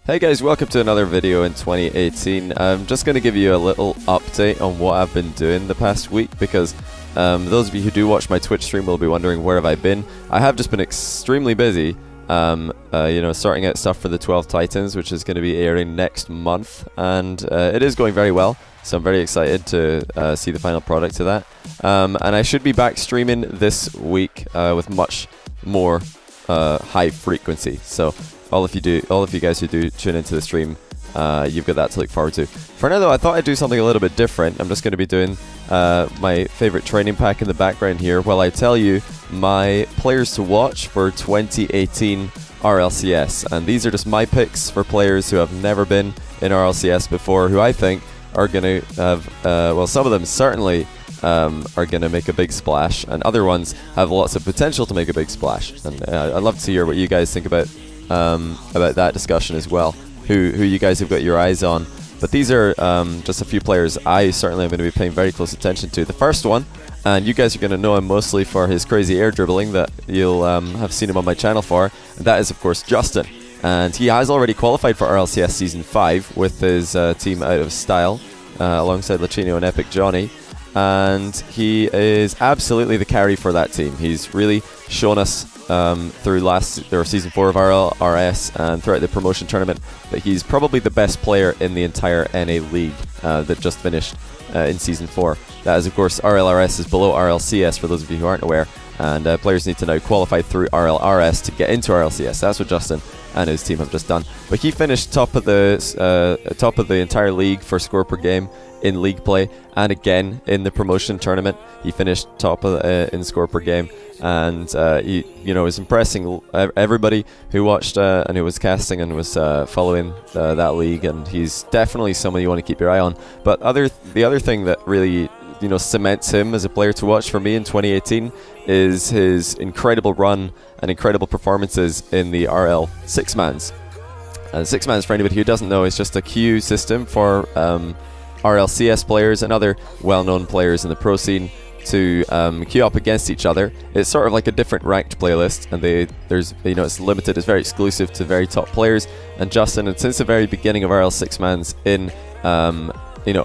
Hey guys, welcome to another video in 2018. I'm just going to give you a little update on what I've been doing the past week because those of you who do watch my Twitch stream will be wondering where have I been. I have just been extremely busy, sorting out stuff for the 12 Titans, which is going to be airing next month, and it is going very well, so I'm very excited to see the final product of that. And I should be back streaming this week with much more high frequency. So all of you guys who do tune into the stream, you've got that to look forward to. For now though, I thought I'd do something a little bit different. I'm just going to be doing my favorite training pack in the background here while I tell you my players to watch for 2018 RLCS. And these are just my picks for players who have never been in RLCS before, who I think are going to have, well, some of them certainly are going to make a big splash, and other ones have lots of potential to make a big splash. And I'd love to hear what you guys think about that discussion as well, who you guys have got your eyes on. But these are just a few players I certainly am going to be paying very close attention to. The first one, and you guys are going to know him mostly for his crazy air dribbling that you'll have seen him on my channel for, and that is of course Justin. And he has already qualified for RLCS Season 5 with his team Out of Style alongside Lachino and Epic Johnny. And he is absolutely the carry for that team. He's really shown us through Season 4 of RLCS and throughout the promotion tournament that he's probably the best player in the entire NA League that just finished in Season 4. That is, of course, RLCS is below RLCS for those of you who aren't aware, and players need to now qualify through RLCS to get into RLCS. That's what Justin and his team have just done. But he finished top of the entire league for score per game in league play, and again in the promotion tournament he finished top of in score per game, and he was impressing everybody who watched and who was casting and was following that league, and he's definitely someone you want to keep your eye on. But the other thing that really cements him as a player to watch for me in 2018 is his incredible run and incredible performances in the RL Six-Mans. And Six-Mans, for anybody who doesn't know, is just a queue system for RLCS players and other well-known players in the pro scene to queue up against each other. It's sort of like a different ranked playlist, and it's limited, it's very exclusive to very top players. And Justin, and since the very beginning of RL Six-Mans in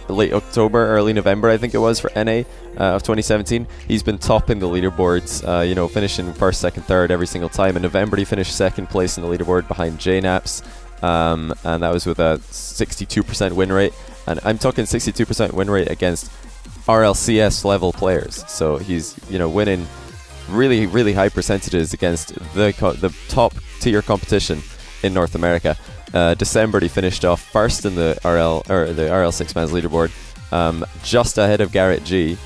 late October, early November, I think it was, for NA of 2017, he's been topping the leaderboards, finishing first, second, third every single time. In November, he finished second place in the leaderboard behind JNaps, and that was with a 62% win rate. And I'm talking 62% win rate against RLCS level players. So he's winning really, really high percentages against the top tier competition in North America. December, he finished off first in the RL Six-Mans leaderboard, just ahead of Garrett G.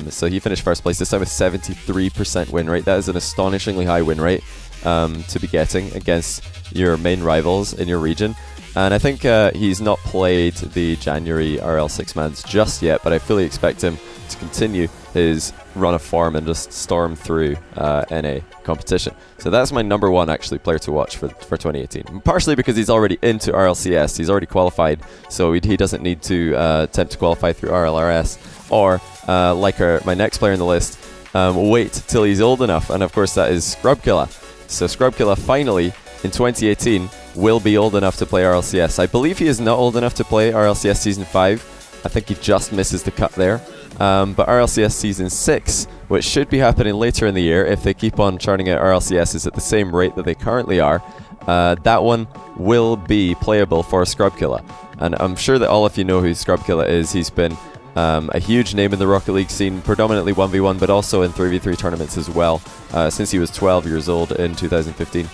So he finished first place this time with 73% win rate. That is an astonishingly high win rate to be getting against your main rivals in your region. And I think he's not played the January RL Six-Mans just yet, but I fully expect him to continue his run of form and just storm through NA competition. So that's my number one actually player to watch for 2018. Partially because he's already into RLCS, he's already qualified, so he doesn't need to attempt to qualify through RLRS, or my next player in the list, wait till he's old enough, and of course that is Killa. So Killa finally in 2018 will be old enough to play RLCS. I believe he is not old enough to play RLCS Season 5. I think he just misses the cut there. But RLCS Season 6, which should be happening later in the year if they keep on churning out RLCSs at the same rate that they currently are, that one will be playable for Killa. And I'm sure that all of you know who Killa is. He's been a huge name in the Rocket League scene, predominantly 1v1, but also in 3v3 tournaments as well, since he was 12 years old in 2015.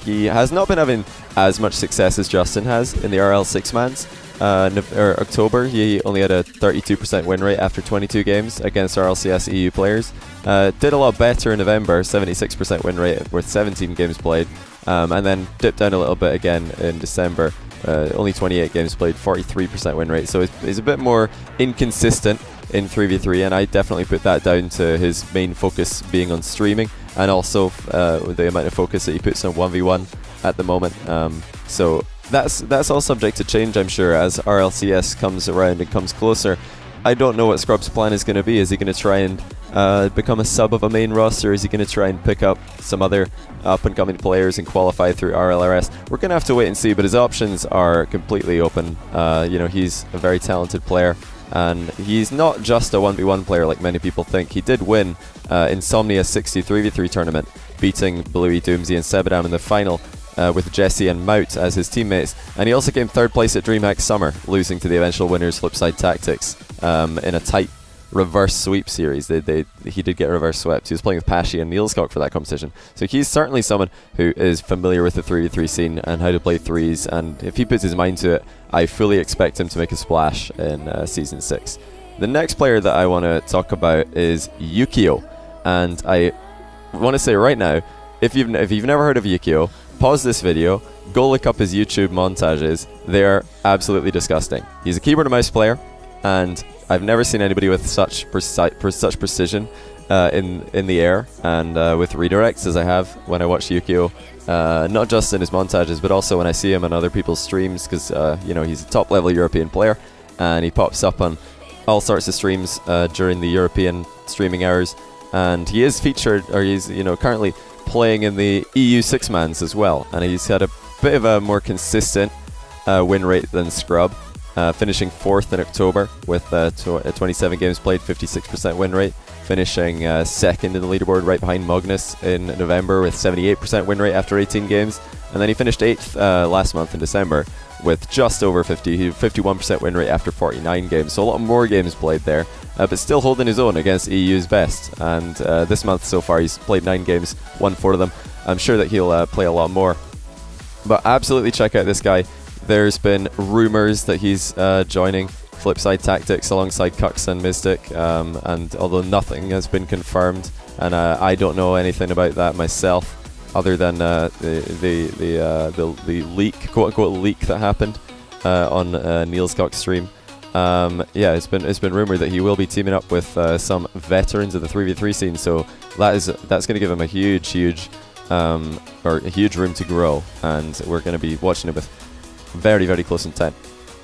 He has not been having as much success as Justin has in the RL Six-Mans. October, he only had a 32% win rate after 22 games against RLCS EU players. Did a lot better in November, 76% win rate with 17 games played, and then dipped down a little bit again in December. Only 28 games played, 43% win rate. So he's a bit more inconsistent in 3v3, and I definitely put that down to his main focus being on streaming, and also the amount of focus that he puts on 1v1 at the moment. So that's all subject to change, I'm sure, as RLCS comes around and comes closer. I don't know what Scrub's plan is going to be. Is he going to try and become a sub of a main roster? Is he going to try and pick up some other up-and-coming players and qualify through RLRS? We're going to have to wait and see, but his options are completely open. You know, he's a very talented player, and he's not just a 1v1 player like many people think. He did win Insomnia's 63v3 tournament, beating Bluey, Doomsy and Sebadam in the final with Jesse and Mout as his teammates. And he also came 3rd place at DreamHack Summer, losing to the eventual winners Flipside Tactics in a tight reverse sweep series. He did get reverse swept. He was playing with Pashy and Nielscock for that competition. So he's certainly someone who is familiar with the 3v3 scene and how to play threes, and if he puts his mind to it, I fully expect him to make a splash in Season 6. The next player that I want to talk about is Yukio, and I want to say right now, if you've never heard of Yukio, pause this video, go look up his YouTube montages. They are absolutely disgusting. He's a keyboard and mouse player, and I've never seen anybody with such precision in the air and with redirects as I have when I watch Yukio. Not just in his montages, but also when I see him on other people's streams, because you know, he's a top-level European player, and he pops up on all sorts of streams during the European streaming hours, and he is featured, or he's, you know, currently playing in the EU 6-mans as well, and he's had a bit of a more consistent win rate than Scrub, finishing 4th in October with 27 games played, 56% win rate, finishing 2nd in the leaderboard right behind Magnus in November with 78% win rate after 18 games, and then he finished 8th last month in December with just over 51% win rate after 49 games, so a lot more games played there, but still holding his own against EU's best. And this month so far he's played 9 games, won 4 of them. I'm sure that he'll play a lot more, but absolutely check out this guy. There's been rumours that he's joining Flipside Tactics alongside Cux and Mystic, and although nothing has been confirmed, and I don't know anything about that myself, other than the leak, quote-unquote leak that happened on Nielscock's stream. Yeah, it's been rumored that he will be teaming up with some veterans of the 3v3 scene, so that's going to give him a huge room to grow, and we're going to be watching it with very, very close intent.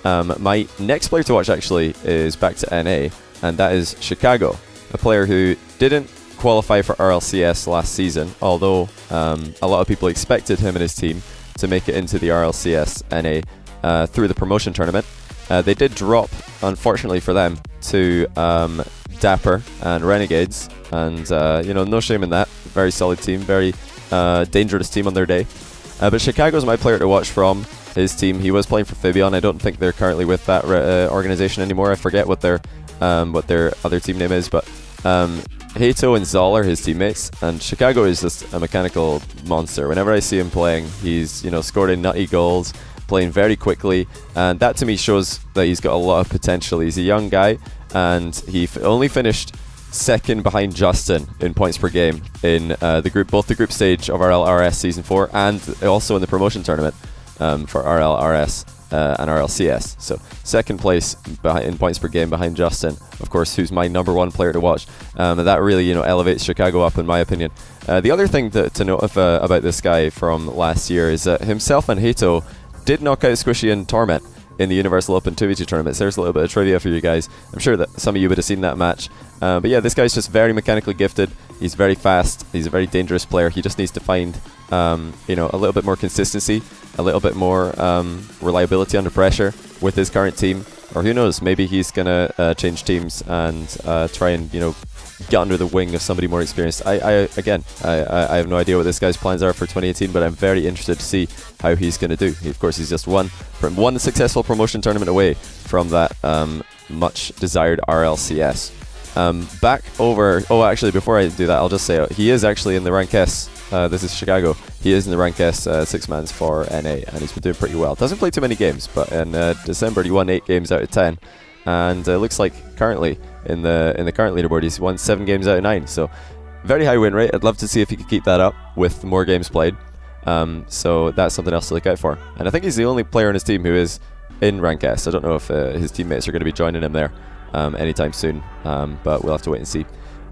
My next player to watch actually is back to NA, and that is Chicago, a player who didn't qualify for RLCS last season, although a lot of people expected him and his team to make it into the RLCS NA through the promotion tournament. They did drop, unfortunately for them, to Dapper and Renegades, and you know, no shame in that. Very solid team, very dangerous team on their day. But Chicago's my player to watch from his team. He was playing for Fibion. I don't think they're currently with that organization anymore. I forget what their other team name is, but Hato and Zal are his teammates, and Chicago is just a mechanical monster. Whenever I see him playing, he's, you know, scoring nutty goals, playing very quickly, and that to me shows that he's got a lot of potential. He's a young guy, and he only finished 2nd behind Justin in points per game in both the group stage of RLRS Season 4 and also in the promotion tournament for RLRS and RLCS. So 2nd place in points per game behind Justin, of course, who's my #1 player to watch. That really, you know, elevates Chicago up, in my opinion. The other thing to note about this guy from last year is that himself and Hato did knock out Squishy and Torment in the Universal Open 2v2 tournaments. There's a little bit of trivia for you guys. I'm sure that some of you would have seen that match. But yeah, this guy's just very mechanically gifted. He's very fast. He's a very dangerous player. He just needs to find, you know, a little bit more consistency, a little bit more reliability under pressure with his current team. Or who knows, maybe he's gonna change teams and try and, you know, get under the wing of somebody more experienced. I have no idea what this guy's plans are for 2018, but I'm very interested to see how he's going to do. Of course, he's just one successful promotion tournament away from that much desired RLCS. Back over... Oh, actually, before I do that, I'll just say he is actually in the Rank S. This is Chicago. He is in the Rank S 6-mans for NA, and he's been doing pretty well. Doesn't play too many games, but in December he won 8 games out of 10. And it looks like currently in the current leaderboard he's won 7 games out of 9, so very high win rate. I'd love to see if he could keep that up with more games played, so that's something else to look out for. And I think he's the only player on his team who is in Rank S. I don't know if his teammates are going to be joining him there anytime soon, but we'll have to wait and see.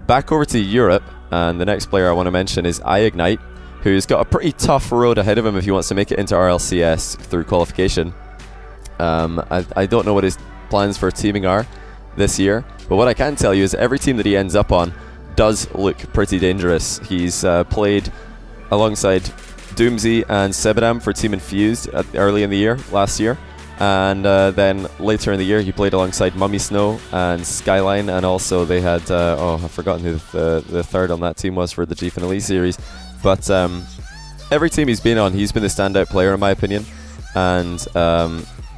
Back over to Europe, and the next player I want to mention is EyeIgnite, who's got a pretty tough road ahead of him if he wants to make it into RLCS through qualification. I don't know what his plans for teaming are this year, but what I can tell you is every team that he ends up on does look pretty dangerous. He's played alongside Doomsy and Sebadam for Team Infused early in the year, last year. And then later in the year he played alongside Mummy Snow and Skyline, and also they had, oh, I've forgotten who the third on that team was for the GFIN Elite Series. But every team he's been on, he's been the standout player in my opinion, and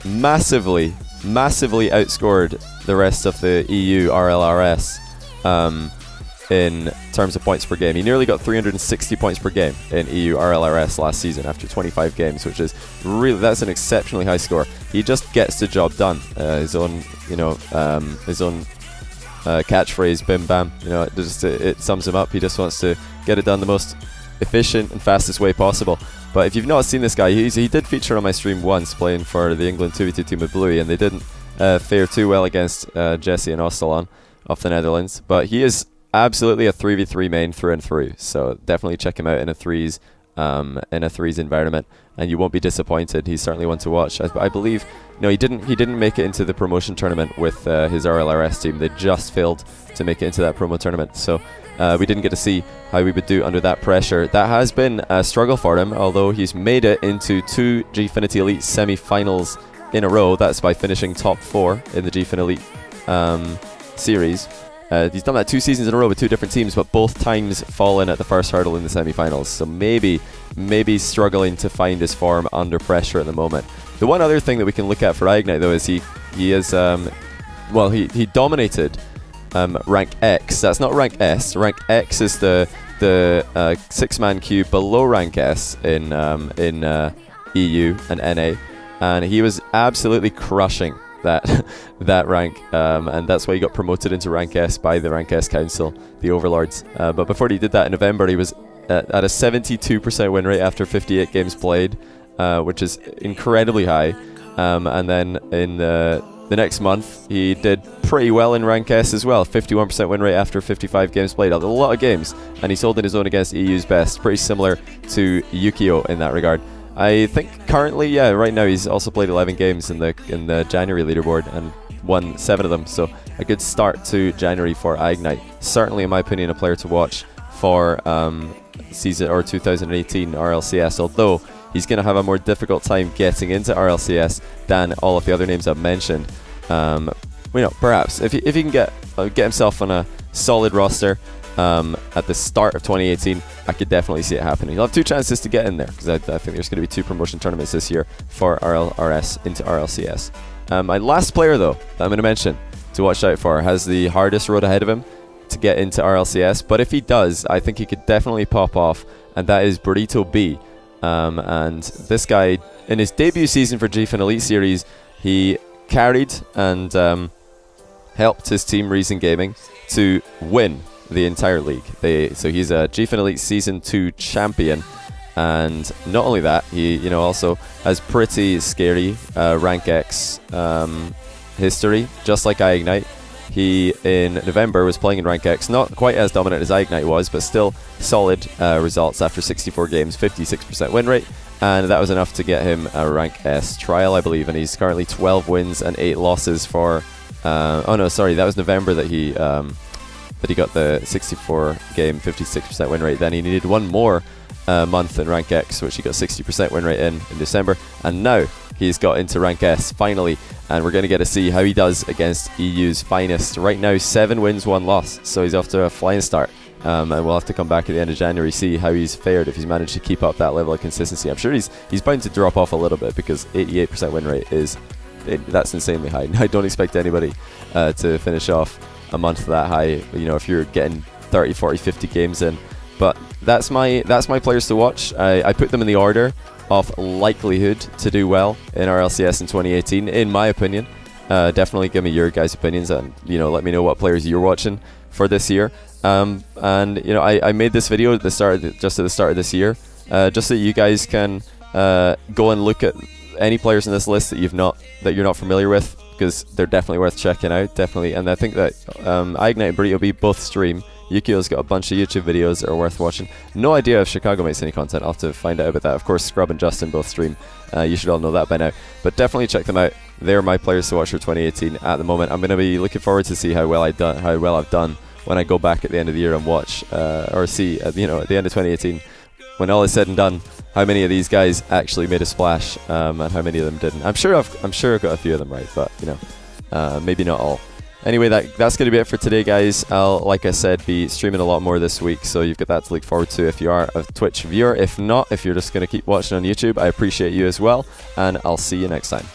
massively outscored the rest of the EU RLRS in terms of points per game. He nearly got 360 points per game in EU RLRS last season after 25 games, which is really, that's an exceptionally high score. He just gets the job done. His own, you know, catchphrase, bim bam, you know, it sums him up. He just wants to get it done the most efficient and fastest way possible. But if you've not seen this guy, he did feature on my stream once playing for the England 2v2 team with Bluey, and they didn't fare too well against Jesse and Ostalon of the Netherlands. But he is absolutely a 3v3 main through and through, so definitely check him out in a threes environment, and you won't be disappointed. He's certainly one to watch. I believe, no, he didn't make it into the promotion tournament with his RLRS team. They just failed to make it into that promo tournament, so we didn't get to see how we would do under that pressure. That has been a struggle for him, although he's made it into 2 Gfinity Elite semi-finals in a row. That's by finishing top 4 in the GFIN Elite series. He's done that 2 seasons in a row with 2 different teams, but both times fallen at the first hurdle in the semi-finals. So maybe struggling to find his form under pressure at the moment. The one other thing that we can look at for EyeIgnite though is he is well, he dominated rank X. That's not rank S. Rank X is the 6-man queue below rank S in EU and NA, and he was absolutely crushing that rank, and that's why he got promoted into rank S by the rank S council, the overlords. But before he did that in November, he was at a 72% win rate after 58 games played, which is incredibly high. And then in the next month he did pretty well in rank S as well, 51% win rate after 55 games played. A lot of games, and he's holding his own against EU's best, pretty similar to Yukio in that regard. I think currently, yeah, right now he's also played 11 games in the January leaderboard and won 7 of them, so a good start to January for EyeIgnite. Certainly, in my opinion, a player to watch for season or 2018 RLCS, although he's going to have a more difficult time getting into RLCS than all of the other names I've mentioned. You know, perhaps if he can get himself on a solid roster at the start of 2018, I could definitely see it happening. He'll have 2 chances to get in there, because I think there's going to be 2 promotion tournaments this year for RLRS into RLCS. My last player though that I'm going to mention to watch out for has the hardest road ahead of him to get into RLCS, but if he does, I think he could definitely pop off, and that is Burrito B. And this guy, in his debut season for GFIN Elite Series, he carried and helped his team Reason Gaming to win the entire league. So he's a GFIN Elite Season 2 champion, and not only that, he also has pretty scary rank X history, just like EyeIgnite. He in November was playing in rank X, not quite as dominant as EyeIgnite was, but still solid results after 64 games, 56% win rate, and that was enough to get him a rank S trial, I believe, and he's currently 12 wins and 8 losses for oh no, sorry, that was November that he got the 64 game 56% win rate. Then he needed 1 more month in rank X, which he got 60% win rate in December, and now he's got into rank S finally, and we're going to get to see how he does against EU's finest. Right now 7 wins 1 loss, so he's off to a flying start, and we'll have to come back at the end of January, see how he's fared, if he's managed to keep up that level of consistency. I'm sure he's bound to drop off a little bit, because 88% win rate is that's insanely high. I don't expect anybody to finish off a month that high, you know, if you're getting 30, 40, 50 games in. But that's my players to watch. I put them in the order of likelihood to do well in RLCS in 2018, in my opinion. Definitely give me your guys' opinions, and let me know what players you're watching for this year. And I made this video at the start, just at the start of this year, just so you guys can go and look at any players in this list that you're not familiar with, because they're definitely worth checking out, definitely. And I think that EyeIgnite and Birdy will be both stream. Yukio's got a bunch of YouTube videos that are worth watching. No idea if Chicago makes any content. I'll have to find out about that. Of course, Scrub and Justin both stream. You should all know that by now. But definitely check them out. They're my players to watch for 2018 at the moment. I'm going to be looking forward to see how well I've done when I go back at the end of the year and watch or see at the end of 2018, when all is said and done, how many of these guys actually made a splash and how many of them didn't. I'm sure I've got a few of them right, but maybe not all. Anyway, that's going to be it for today, guys. I'll, like I said, be streaming a lot more this week, so you've got that to look forward to if you are a Twitch viewer. If not, if you're just going to keep watching on YouTube, I appreciate you as well, and I'll see you next time.